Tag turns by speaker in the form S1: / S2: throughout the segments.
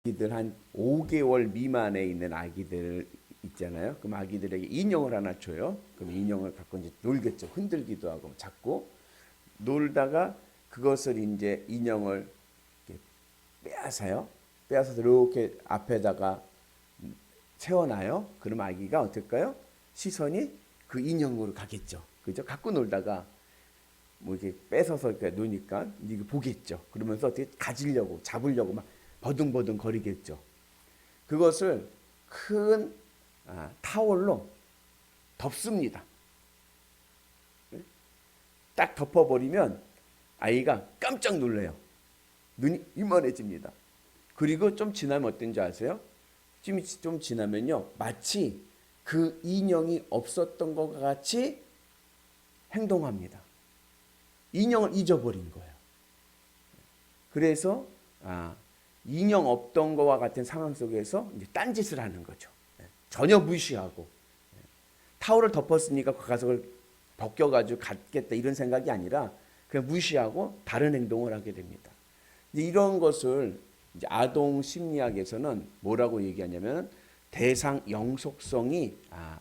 S1: 아기들 한 5개월 미만에 있는 아기들 있잖아요. 그럼 아기들에게 인형을 하나 줘요. 그럼 인형을 갖고 이제 놀겠죠. 흔들기도 하고 잡고 놀다가 그것을 이제 인형을 이렇게 빼앗아요. 빼앗아서 이렇게 앞에다가 세워놔요. 그럼 아기가 어떨까요? 시선이 그 인형으로 가겠죠. 그죠? 갖고 놀다가 뭐 이렇게 뺏어서 이렇게 노니까 이게 보겠죠. 그러면서 어떻게 가지려고 잡으려고 막 버둥버둥 거리겠죠. 그것을 큰 타월로 덮습니다. 딱 덮어버리면 아이가 깜짝 놀래요. 눈이 이만해집니다. 그리고 좀 지나면 어떤지 아세요? 좀 지나면요, 마치 그 인형이 없었던 것 같이 행동합니다. 인형을 잊어버린 거예요. 그래서 인형 없던 것과 같은 상황 속에서 이제 딴짓을 하는 거죠. 전혀 무시하고 타월을 덮었으니까 그 가석을 벗겨가지고 갖겠다 이런 생각이 아니라 그냥 무시하고 다른 행동을 하게 됩니다. 이제 이런 것을 이제 아동 심리학에서는 뭐라고 얘기하냐면 대상 영속성이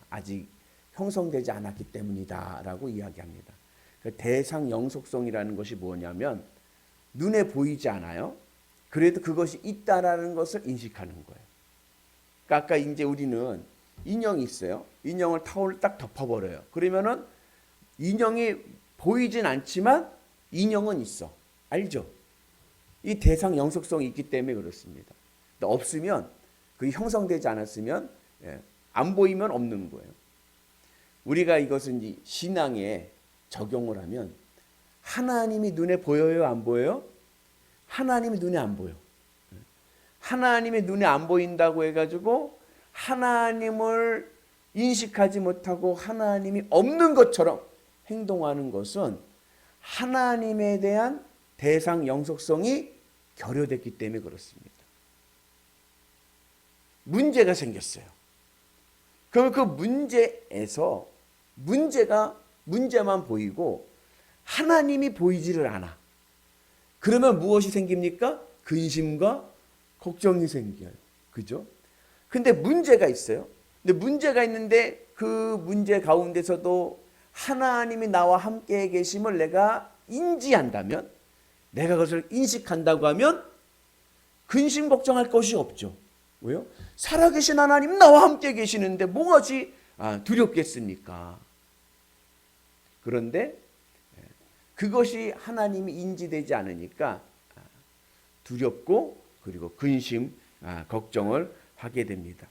S1: 아직 형성되지 않았기 때문이다라고 이야기합니다. 대상 영속성이라는 것이 뭐냐면 눈에 보이지 않아요. 그래도 그것이 있다라는 것을 인식하는 거예요. 그러니까 아까 이제 우리는 인형이 있어요. 인형을 타올을 딱 덮어버려요. 그러면은 인형이 보이진 않지만 인형은 있어. 알죠? 이 대상 영속성이 있기 때문에 그렇습니다. 없으면, 그게 형성되지 않았으면 안 보이면 없는 거예요. 우리가 이것은 이제 신앙에 적용을 하면 하나님이 눈에 보여요, 안 보여요? 하나님이 눈에 안 보여. 하나님이 눈에 안 보인다고 해가지고 하나님을 인식하지 못하고 하나님이 없는 것처럼 행동하는 것은 하나님에 대한 대상 영속성이 결여됐기 때문에 그렇습니다. 문제가 생겼어요. 그럼 그 문제에서 문제만 보이고 하나님이 보이지를 않아. 그러면 무엇이 생깁니까? 근심과 걱정이 생겨요. 그죠? 근데 문제가 있어요. 근데 문제가 있는데 그 문제 가운데서도 하나님이 나와 함께 계심을 내가 인지한다면, 내가 그것을 인식한다고 하면 근심 걱정할 것이 없죠. 왜요? 살아계신 하나님 나와 함께 계시는데 뭐가지 두렵겠습니까? 그런데 그것이 하나님이 인지되지 않으니까 두렵고 그리고 근심, 걱정을 하게 됩니다.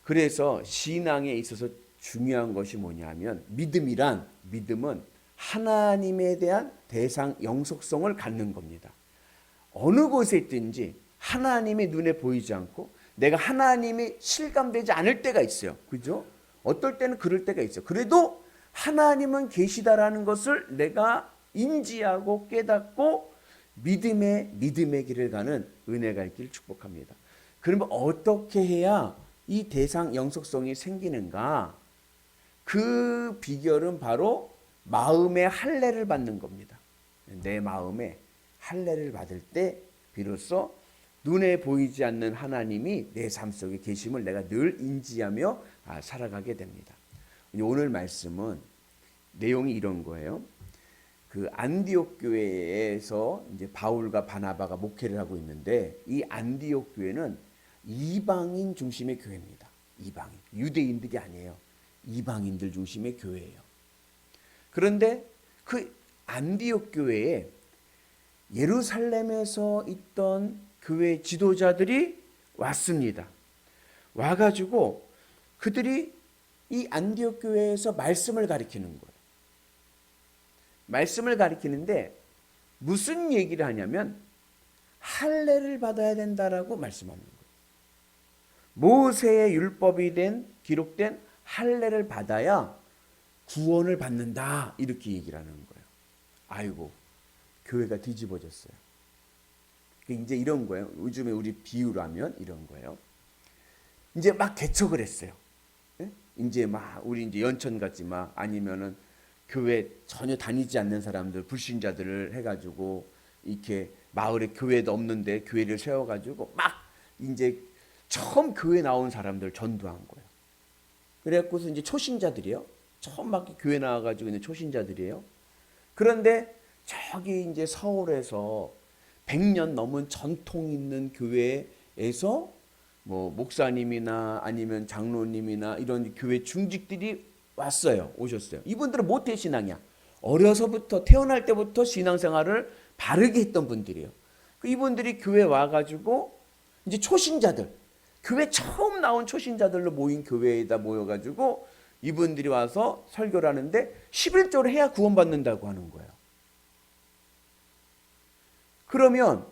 S1: 그래서 신앙에 있어서 중요한 것이 뭐냐면 믿음은 하나님에 대한 대상 영속성을 갖는 겁니다. 어느 곳에 있든지 하나님이 눈에 보이지 않고 내가 하나님이 실감되지 않을 때가 있어요. 그죠? 어떨 때는 그럴 때가 있어요. 그래도 하나님은 계시다라는 것을 내가 인지하고 깨닫고 믿음의 길을 가는 은혜가 있기를 축복합니다. 그러면 어떻게 해야 이 대상 영속성이 생기는가? 그 비결은 바로 마음의 할례를 받는 겁니다. 내 마음에 할례를 받을 때 비로소 눈에 보이지 않는 하나님이 내 삶 속에 계심을 내가 늘 인지하며 살아가게 됩니다. 오늘 말씀은 내용이 이런 거예요. 그 안디옥 교회에서 이제 바울과 바나바가 목회를 하고 있는데 이 안디옥 교회는 이방인 중심의 교회입니다. 이방인, 유대인들이 아니에요. 이방인들 중심의 교회예요. 그런데 그 안디옥 교회에 예루살렘에서 있던 교회 지도자들이 왔습니다. 와가지고 그들이 이 안디옥 교회에서 말씀을 가리키는 거예요. 말씀을 가리키는데 무슨 얘기를 하냐면 할례를 받아야 된다라고 말씀하는 거예요. 모세의 율법이 기록된 할례를 받아야 구원을 받는다 이렇게 얘기를 하는 거예요. 아이고, 교회가 뒤집어졌어요. 이제 이런 거예요. 요즘에 우리 비유로 하면 이런 거예요. 이제 막 개척을 했어요. 이제 막 우리 이제 연천 같지 막 아니면은 교회 전혀 다니지 않는 사람들 불신자들을 해가지고 이렇게 마을에 교회도 없는데 교회를 세워가지고 막 이제 처음 교회 나온 사람들 전도한 거예요. 그래갖고서 이제 초신자들이요. 처음 막 교회 나와가지고 있는 초신자들이에요. 그런데 저기 이제 서울에서 100년 넘은 전통 있는 교회에서 뭐 목사님이나 아니면 장로님이나 이런 교회 중직들이 왔어요. 오셨어요. 이분들은 모태 신앙이야. 어려서부터 태어날 때부터 신앙생활을 바르게 했던 분들이에요. 이분들이 교회 와가지고 이제 초신자들, 교회 처음 나온 초신자들로 모인 교회에다 모여가지고 이분들이 와서 설교를 하는데 11조를 해야 구원받는다고 하는 거예요. 그러면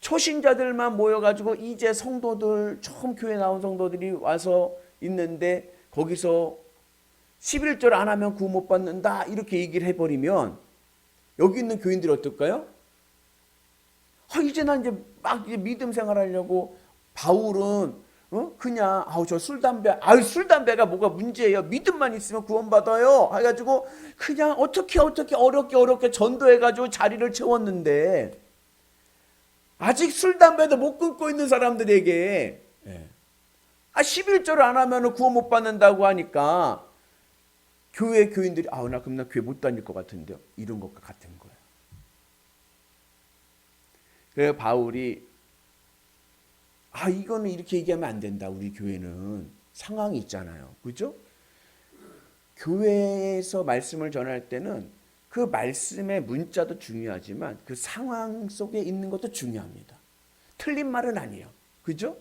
S1: 초신자들만 모여가지고 이제 성도들, 처음 교회 나온 성도들이 와서 있는데 거기서 11절 안 하면 구원 못 받는다 이렇게 얘기를 해버리면 여기 있는 교인들이 어떨까요? 이제 난 이제 막 이제 믿음 생활하려고 바울은 그냥 저 술 담배 술 담배가 뭐가 문제예요? 믿음만 있으면 구원받아요. 해가지고 그냥 어떻게 어렵게 전도해가지고 자리를 채웠는데 아직 술 담배도 못 끊고 있는 사람들에게 11조를 안 하면 구원 못 받는다고 하니까 교회 교인들이 나 그럼 나 교회 못 다닐 것 같은데요. 이런 것과 같은 거예요. 그래서 바울이 이거는 이렇게 얘기하면 안 된다. 우리 교회는 상황이 있잖아요. 그죠? 교회에서 말씀을 전할 때는 그 말씀의 문자도 중요하지만 그 상황 속에 있는 것도 중요합니다. 틀린 말은 아니에요. 그죠?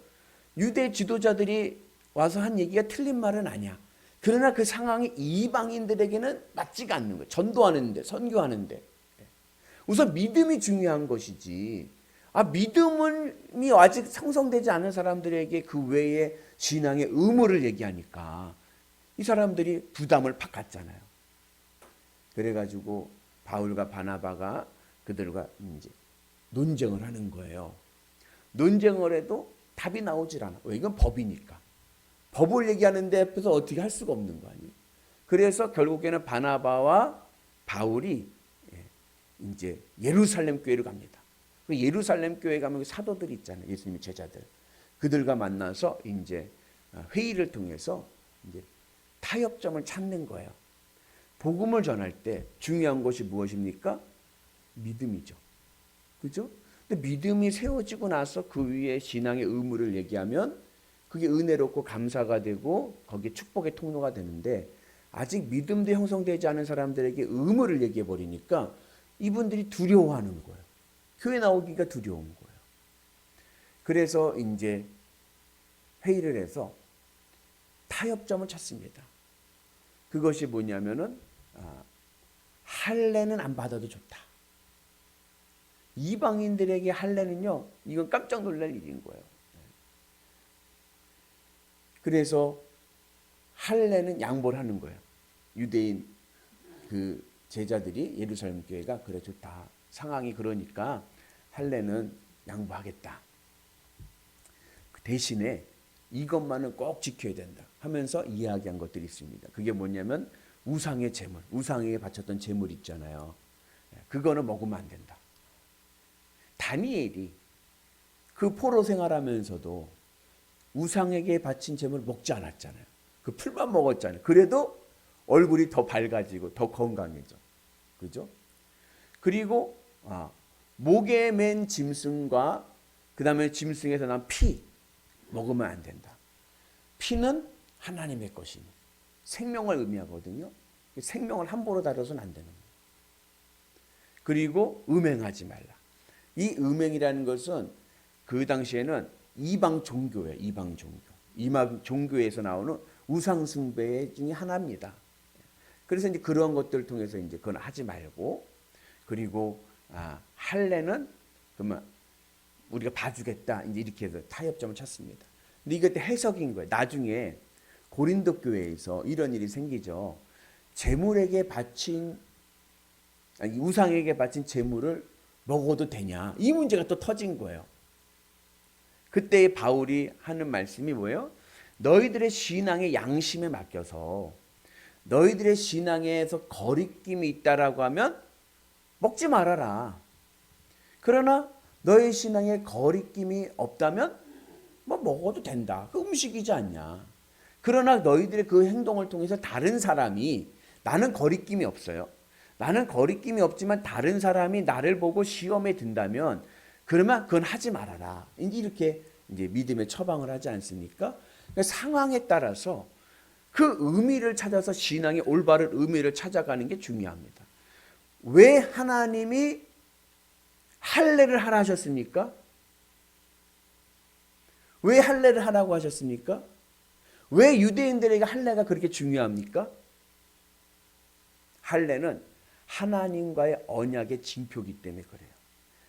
S1: 유대 지도자들이 와서 한 얘기가 틀린 말은 아니야. 그러나 그 상황이 이방인들에게는 맞지가 않는 거예요. 전도하는데, 선교하는데. 우선 믿음이 중요한 것이지. 믿음이 아직 형성되지 않은 사람들에게 그 외에 신앙의 의무를 얘기하니까 이 사람들이 부담을 팍 갖잖아요. 그래가지고 바울과 바나바가 그들과 이제 논쟁을 하는 거예요. 논쟁을 해도 답이 나오질 않아. 왜? 이건 법이니까. 법을 얘기하는데 앞에서 어떻게 할 수가 없는 거 아니에요. 그래서 결국에는 바나바와 바울이 이제 예루살렘 교회를 갑니다. 그 예루살렘 교회 가면 사도들 있잖아요. 예수님의 제자들. 그들과 만나서 이제 회의를 통해서 이제 타협점을 찾는 거예요. 복음을 전할 때 중요한 것이 무엇입니까? 믿음이죠. 그죠? 근데 믿음이 세워지고 나서 그 위에 신앙의 의무를 얘기하면 그게 은혜롭고 감사가 되고 거기에 축복의 통로가 되는데 아직 믿음도 형성되지 않은 사람들에게 의무를 얘기해 버리니까 이분들이 두려워하는 거예요. 교회 나오기가 두려운 거예요. 그래서 이제 회의를 해서 타협점을 찾습니다. 그것이 뭐냐면은 할례는 안 받아도 좋다. 이방인들에게 할례는요, 이건 깜짝 놀랄 일인 거예요. 그래서 할례는 양보를 하는 거예요. 유대인 그 제자들이 예루살렘 교회가 그래 좋다. 상황이 그러니까 할례는 양보하겠다. 그 대신에 이것만은 꼭 지켜야 된다 하면서 이야기한 것들이 있습니다. 그게 뭐냐면 우상의 제물, 우상에게 바쳤던 제물 있잖아요. 그거는 먹으면 안 된다. 다니엘이 그 포로 생활하면서도 우상에게 바친 제물 먹지 않았잖아요. 그 풀만 먹었잖아요. 그래도 얼굴이 더 밝아지고 더 건강해져. 그죠? 그리고 목에 맨 짐승과 그 다음에 짐승에서 난 피 먹으면 안 된다. 피는 하나님의 것이니 생명을 의미하거든요. 생명을 함부로 다뤄서는 안 되는 거예요. 그리고 음행하지 말라. 이 음행이라는 것은 그 당시에는 이방 종교예요. 이방 종교. 이방 종교에서 나오는 우상 숭배 중에 하나입니다. 그래서 이제 그런 것들을 통해서 이제 그건 하지 말고 그리고 할례는 그러면 우리가 봐주겠다. 이제 이렇게 해서 타협점을 찾습니다. 근데 이것도 해석인 거예요. 나중에 고린도 교회에서 이런 일이 생기죠. 제물에게 바친 우상에게 바친 제물을 먹어도 되냐? 이 문제가 또 터진 거예요. 그때 바울이 하는 말씀이 뭐예요? 너희들의 신앙의 양심에 맡겨서 너희들의 신앙에서 거리낌이 있다라고 하면 먹지 말아라. 그러나 너의 신앙에 거리낌이 없다면 뭐 먹어도 된다. 그 음식이지 않냐. 그러나 너희들의 그 행동을 통해서 다른 사람이, 나는 거리낌이 없어요. 나는 거리낌이 없지만 다른 사람이 나를 보고 시험에 든다면 그러면 그건 하지 말아라. 이렇게 이제 믿음의 처방을 하지 않습니까? 그러니까 상황에 따라서 그 의미를 찾아서 신앙의 올바른 의미를 찾아가는 게 중요합니다. 왜 하나님이 할례를 하라 하셨습니까? 왜 할례를 하라고 하셨습니까? 왜 유대인들에게 할례가 그렇게 중요합니까? 할례는 하나님과의 언약의 징표이기 때문에 그래요.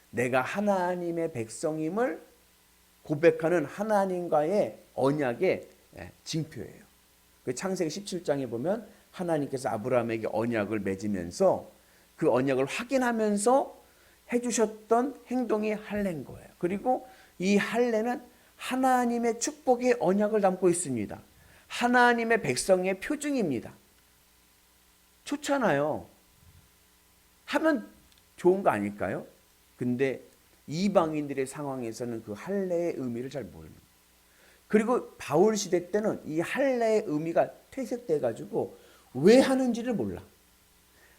S1: 내가 하나님의 백성임을 고백하는 하나님과의 언약의 징표예요. 그 창세기 17장에 보면 하나님께서 아브라함에게 언약을 맺으면서 그 언약을 확인하면서 해주셨던 행동이 할례인 거예요. 그리고 이 할례는 하나님의 축복의 언약을 담고 있습니다. 하나님의 백성의 표징입니다. 좋잖아요. 하면 좋은 거 아닐까요? 근데 이방인들의 상황에서는 그 할례의 의미를 잘 모르는 거예요. 그리고 바울 시대 때는 이 할례의 의미가 퇴색돼 가지고 왜 하는지를 몰라.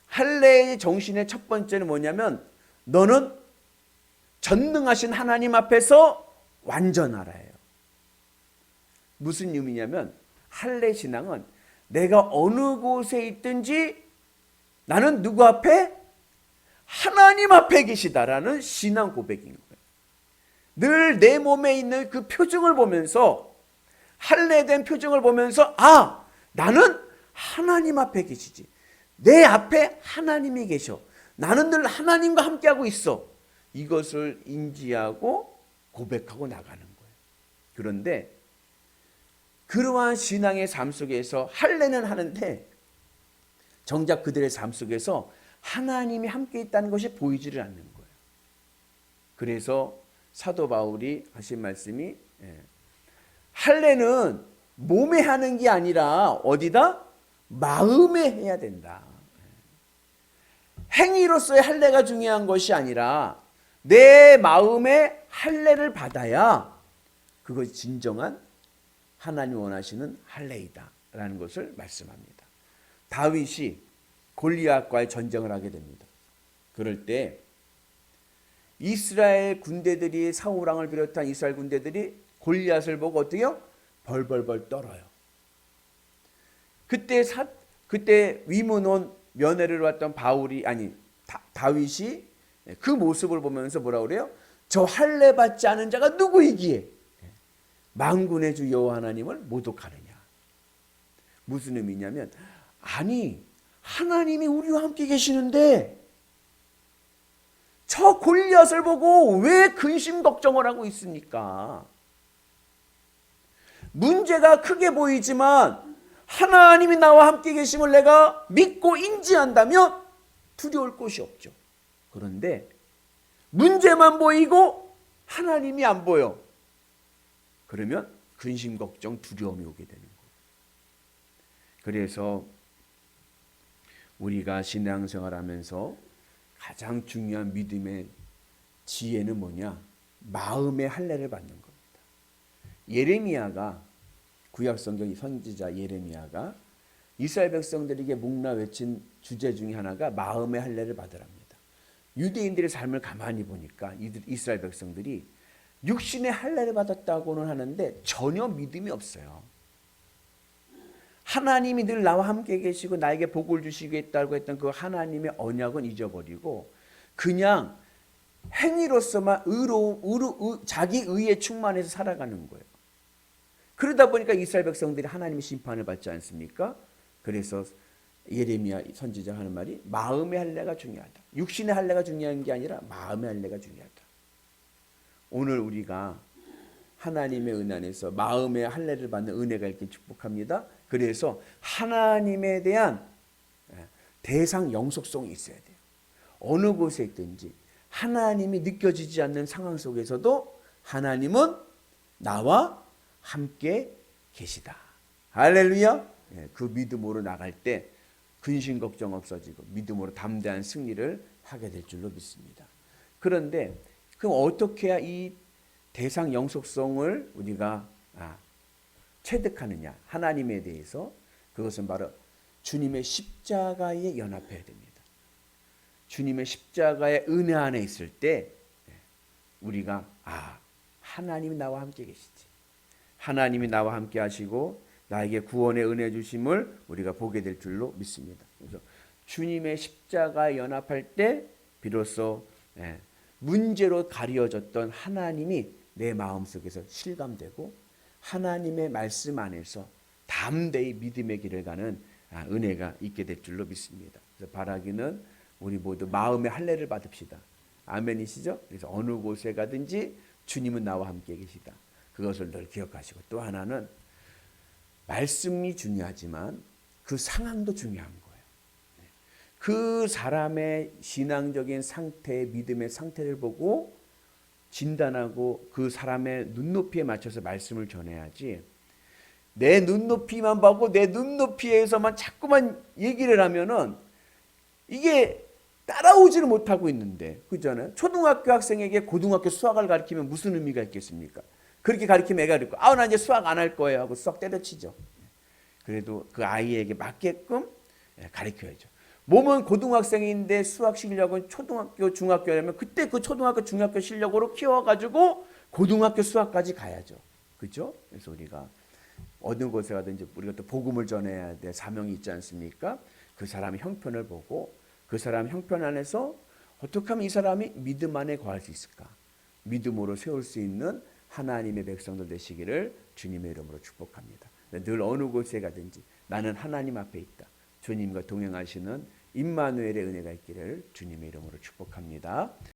S1: 할례의 정신의 첫 번째는 뭐냐면 너는 전능하신 하나님 앞에서 완전하라예요. 무슨 의미냐면 할례 신앙은 내가 어느 곳에 있든지 나는 누구 앞에? 하나님 앞에 계시다라는 신앙 고백인 거예요. 늘 내 몸에 있는 그 표징을 보면서, 할례된 표징을 보면서 나는 하나님 앞에 계시지. 내 앞에 하나님이 계셔. 나는 늘 하나님과 함께하고 있어. 이것을 인지하고 고백하고 나가는 거예요. 그런데 그러한 신앙의 삶 속에서 할례는 하는데 정작 그들의 삶 속에서 하나님이 함께 있다는 것이 보이지를 않는 거예요. 그래서 사도 바울이 하신 말씀이 할례는 몸에 하는 게 아니라 어디다? 마음에 해야 된다. 행위로서의 할례가 중요한 것이 아니라 내 마음에 할례를 받아야 그것이 진정한 하나님 원하시는 할례이다 라는 것을 말씀합니다. 다윗이 골리앗과의 전쟁을 하게 됩니다. 그럴 때 이스라엘 군대들이, 사울 왕을 비롯한 이스라엘 군대들이 골리앗을 보고 어떻게요? 벌벌벌 떨어요. 그때 위문온 면회를 왔던 다윗이 그 모습을 보면서 뭐라 그래요? 저 할례 받지 않은 자가 누구이기에 만군의 주 여호와 하나님을 모독하느냐. 무슨 의미냐면 아니 하나님이 우리와 함께 계시는데 저 골리앗을 보고 왜 근심 걱정을 하고 있습니까? 문제가 크게 보이지만 하나님이 나와 함께 계심을 내가 믿고 인지한다면 두려울 것이 없죠. 그런데 문제만 보이고 하나님이 안 보여. 그러면 근심 걱정 두려움이 오게 되는 거예요. 그래서 우리가 신앙생활하면서 가장 중요한 믿음의 지혜는 뭐냐? 마음의 할례를 받는 겁니다. 예레미야가, 구약성경 선지자 예레미야가 이스라엘 백성들에게 묵나 외친 주제 중에 하나가 마음의 할례를 받으랍니다. 유대인들의 삶을 가만히 보니까 이스라엘 백성들이 육신의 할례를 받았다고는 하는데 전혀 믿음이 없어요. 하나님이 늘 나와 함께 계시고 나에게 복을 주시겠다고 했던 그 하나님의 언약은 잊어버리고 그냥 행위로서만 자기 의에 충만해서 살아가는 거예요. 그러다 보니까 이스라엘 백성들이 하나님의 심판을 받지 않습니까? 그래서 예레미야 선지자가 하는 말이 마음의 할례가 중요하다. 육신의 할례가 중요한 게 아니라 마음의 할례가 중요하다. 오늘 우리가 하나님의 은혜 안에서 마음의 할례를 받는 은혜가 있게 축복합니다. 그래서 하나님에 대한 대상 영속성이 있어야 돼요. 어느 곳에 있든지 하나님이 느껴지지 않는 상황 속에서도 하나님은 나와 함께 계시다. 할렐루야. 그 믿음으로 나갈 때 근심 걱정 없어지고 믿음으로 담대한 승리를 하게 될 줄로 믿습니다. 그런데 그럼 어떻게 해야 이 대상 영속성을 우리가 체득하느냐? 하나님에 대해서 그것은 바로 주님의 십자가에 연합해야 됩니다. 주님의 십자가의 은혜 안에 있을 때 우리가 하나님이 나와 함께 계시지. 하나님이 나와 함께 하시고 나에게 구원의 은혜 주심을 우리가 보게 될 줄로 믿습니다. 그래서 주님의 십자가에 연합할 때 비로소 문제로 가려졌던 하나님이 내 마음속에서 실감되고 하나님의 말씀 안에서 담대히 믿음의 길을 가는 은혜가 있게 될 줄로 믿습니다. 그래서 바라기는 우리 모두 마음의 할례를 받읍시다. 아멘이시죠? 그래서 어느 곳에 가든지 주님은 나와 함께 계시다. 그것을 늘 기억하시고 또 하나는 말씀이 중요하지만 그 상황도 중요한 거예요. 그 사람의 신앙적인 상태, 믿음의 상태를 보고 진단하고 그 사람의 눈높이에 맞춰서 말씀을 전해야지 내 눈높이만 보고 내 눈높이에서만 자꾸만 얘기를 하면은 이게 따라오지를 못하고 있는데 그잖아요. 초등학교 학생에게 고등학교 수학을 가르치면 무슨 의미가 있겠습니까? 그렇게 가르치면 애가 그랬고 나 이제 수학 안 할 거예요 하고 수학 때려치죠. 그래도 그 아이에게 맞게끔 가르쳐야죠. 몸은 고등학생인데 수학 실력은 초등학교, 중학교라면 그때 그 초등학교, 중학교 실력으로 키워가지고 고등학교 수학까지 가야죠. 그렇죠? 그래서 우리가 어느 곳에 가든지 우리가 또 복음을 전해야 될 사명이 있지 않습니까? 그 사람의 형편을 보고 그 사람 형편 안에서 어떻게 하면 이 사람이 믿음 안에 거할 수 있을까? 믿음으로 세울 수 있는 하나님의 백성들 되시기를 주님의 이름으로 축복합니다. 늘 어느 곳에 가든지 나는 하나님 앞에 있다. 주님과 동행하시는 임마누엘의 은혜가 있기를 주님의 이름으로 축복합니다.